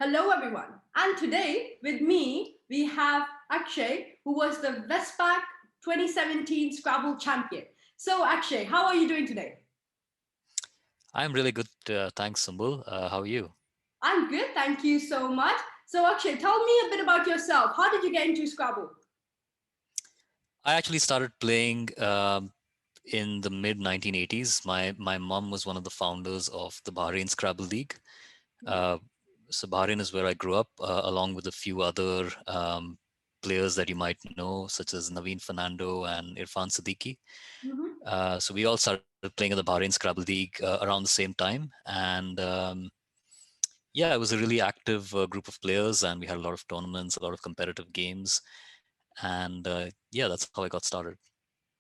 Hello, everyone. And today, with me, we have Akshay, who was the Westpac 2017 Scrabble champion. So, Akshay, how are you doing today? I'm really good. Thanks, Sumbul. How are you? I'm good, thank you so much. So, Akshay, tell me a bit about yourself. How did you get into Scrabble? I actually started playing in the mid 1980s. My mom was one of the founders of the Bahrain Scrabble League. Uh, so Bahrain is where I grew up, along with a few other players that you might know, such as Naveen Fernando and Irfan Siddiqui. Mm-hmm. So we all started playing in the Bahrain Scrabble League around the same time, and yeah, it was a really active group of players, and we had a lot of tournaments, a lot of competitive games, and yeah, that's how I got started.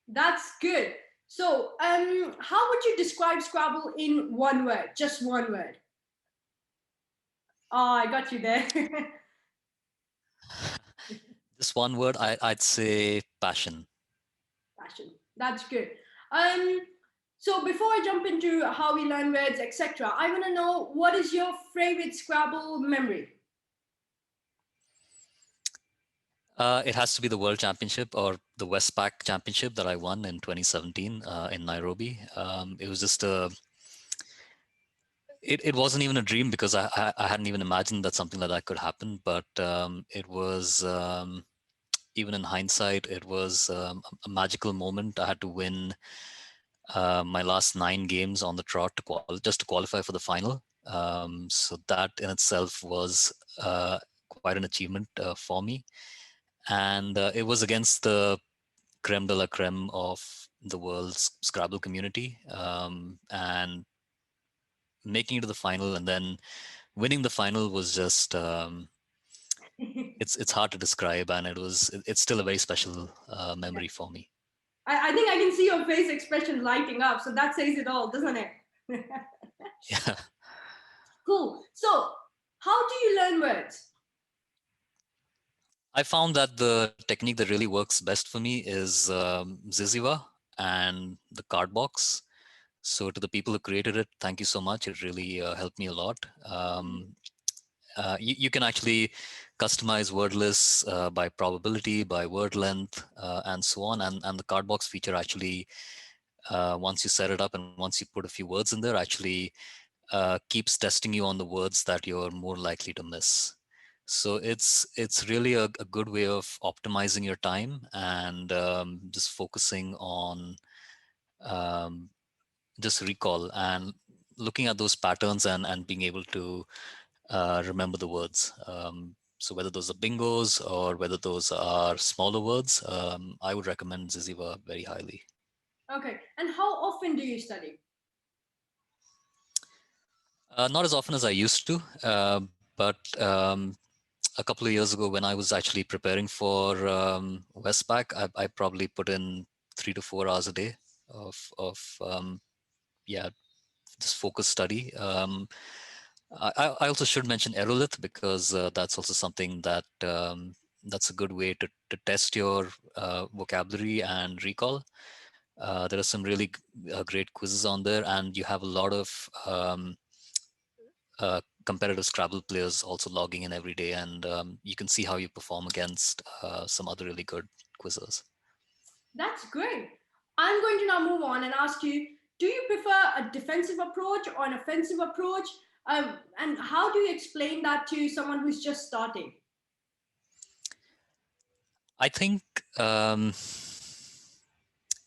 That's good. So, how would you describe Scrabble in one word? Just one word. Oh, I got you there. Just one word, I'd say passion. Passion. That's good. Um, so before I jump into how we learn words, etc., I want to know what is your favorite Scrabble memory? It has to be the World Championship or the Westpac Championship that I won in 2017 in Nairobi. It was just it wasn't even a dream because I hadn't even imagined that something like that could happen. But it was, even in hindsight, it was a magical moment. I had to win my last 9 games on the trot just to qualify for the final. So that in itself was quite an achievement for me. And it was against the creme de la creme of the world's Scrabble community. And making it to the final and then winning the final was just it's hard to describe, and it's still a very special Yeah. memory for me. I think I can see your face expression lighting up, so that says it all, doesn't it? Yeah. Cool. So, how do you learn words? I found that the technique that really works best for me is Ziziva and the card box. So to the people who created it, thank you so much. It really helped me a lot. You can actually customize word lists by probability, by word length, and so on. And the card box feature actually, once you set it up and once you put a few words in there, actually keeps testing you on the words that you're more likely to miss. So it's really a good way of optimizing your time and just focusing on um, just recall and looking at those patterns and being able to remember the words. So whether those are bingos or whether those are smaller words, I would recommend Ziziva very highly. Okay. And how often do you study? Not as often as I used to, but a couple of years ago when I was actually preparing for Westpac, I probably put in 3 to 4 hours a day of yeah, just focused study. I also should mention Aerolith because that's also something that that's a good way to test your vocabulary and recall. There are some really great quizzes on there, and you have a lot of competitive Scrabble players also logging in every day, and you can see how you perform against some other really good quizzes. That's great. I'm going to now move on and ask you, do you prefer a defensive approach or an offensive approach? And how do you explain that to someone who's just starting? I think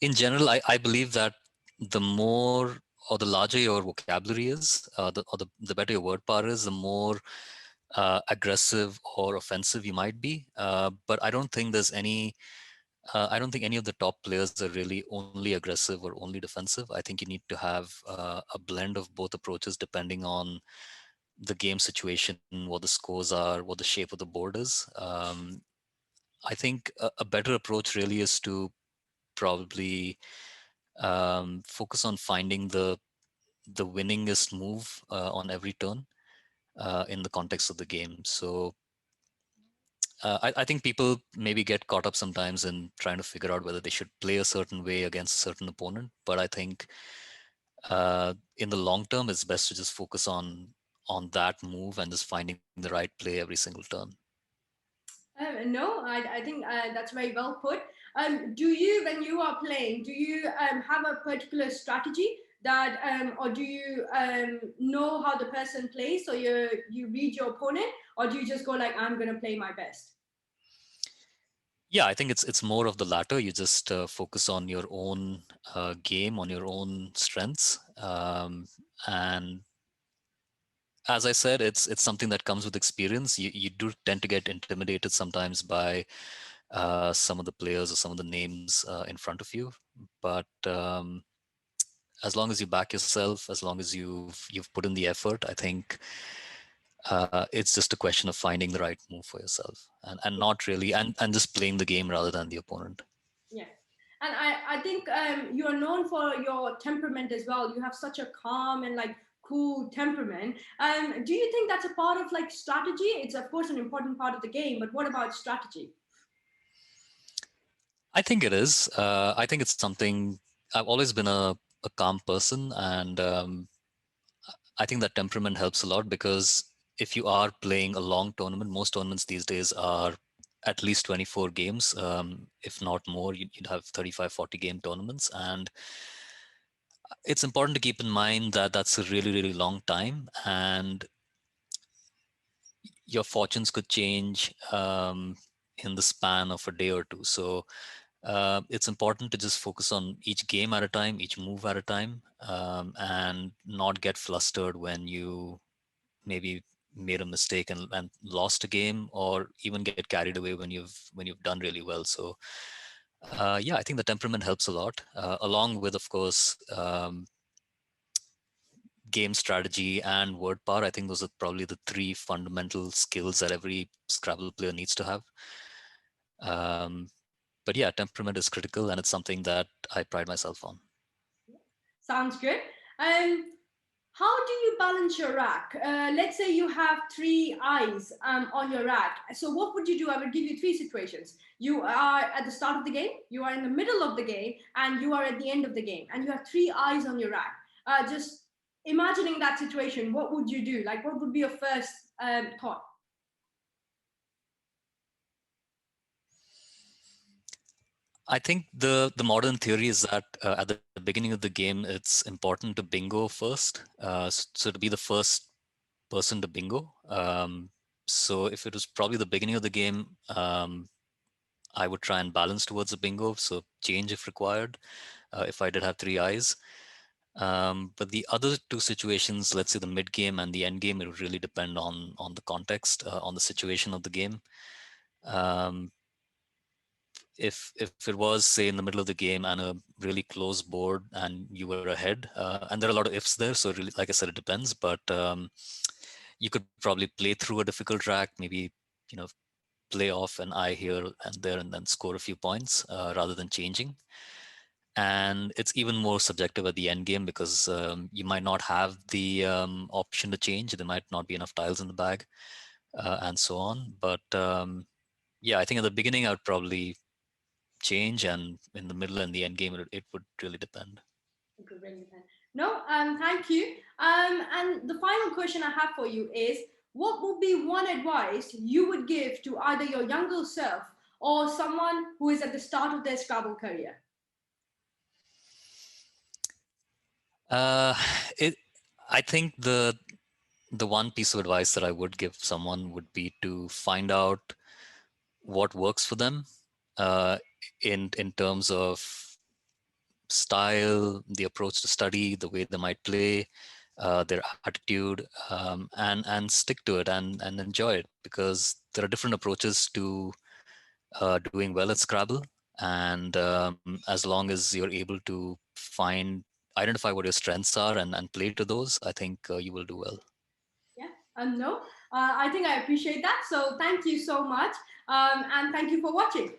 in general, I believe that the more or the larger your vocabulary is, the better your word power is, the more aggressive or offensive you might be. But I don't think any of the top players are really only aggressive or only defensive. I think you need to have a blend of both approaches depending on the game situation, what the scores are, what the shape of the board is. I think a better approach really is to probably focus on finding the winningest move on every turn in the context of the game. So I think people maybe get caught up sometimes in trying to figure out whether they should play a certain way against a certain opponent. But I think in the long term, it's best to just focus on that move and just finding the right play every single turn. No, I think that's very well put. Do you, when you are playing, do you have a particular strategy that, or do you know how the person plays, so you read your opponent, or do you just go like, I'm gonna play my best? Yeah, I think it's more of the latter. You just focus on your own game, on your own strengths, and as I said, it's something that comes with experience. You do tend to get intimidated sometimes by some of the players or some of the names in front of you, but as long as you back yourself, as long as you've put in the effort, I think it's just a question of finding the right move for yourself, and not really, and just playing the game rather than the opponent. Yeah. And I think you are known for your temperament as well. You have such a calm and like cool temperament. Do you think that's a part of like strategy? It's of course an important part of the game, but what about strategy? I think it is. I think it's something. I've always been a calm person, and I think that temperament helps a lot because if you are playing a long tournament, most tournaments these days are at least 24 games, if not more. You'd have 35, 40 game tournaments. And it's important to keep in mind that that's a really, really long time. And your fortunes could change in the span of a day or two. So it's important to just focus on each game at a time, each move at a time, and not get flustered when you maybe made a mistake and lost a game, or even get carried away when you've done really well. So yeah, I think the temperament helps a lot, along with, of course, game strategy and word power. I think those are probably the three fundamental skills that every Scrabble player needs to have. um, but yeah, temperament is critical, and it's something that I pride myself on. Sounds good. Um, how do you balance your rack? Let's say you have three eyes on your rack. So what would you do? I would give you three situations. You are at the start of the game, you are in the middle of the game, and you are at the end of the game, and you have three eyes on your rack. Just imagining that situation, what would you do? Like, what would be your first thought? I think the modern theory is that at the beginning of the game, it's important to bingo first. So to be the first person to bingo. So if it was probably the beginning of the game, I would try and balance towards a bingo, so change if required, if I did have three eyes. But the other two situations, let's say the mid game and the end game, it would really depend on the context, on the situation of the game. Um, if it was, say, in the middle of the game and a really close board and you were ahead, and there are a lot of ifs there, so really, like I said, it depends. But you could probably play through a difficult track, maybe, you know, play off an eye here and there, and then score a few points rather than changing. And it's even more subjective at the end game because you might not have the option to change. There might not be enough tiles in the bag, and so on. But yeah, I think at the beginning I would probably change, and in the middle and the end game it would really depend. Good ring pen. No, thank you. And the final question I have for you is, what would be one advice you would give to either your younger self or someone who is at the start of their Scrabble career? uh, it I think the one piece of advice that I would give someone would be to find out what works for them, uh, in terms of style, the approach to study, the way they might play, their attitude, and stick to it and enjoy it, because there are different approaches to doing well at Scrabble, and as long as you're able to identify what your strengths are and play to those, I think you will do well. Yeah, no, I think I appreciate that. So thank you so much, and thank you for watching.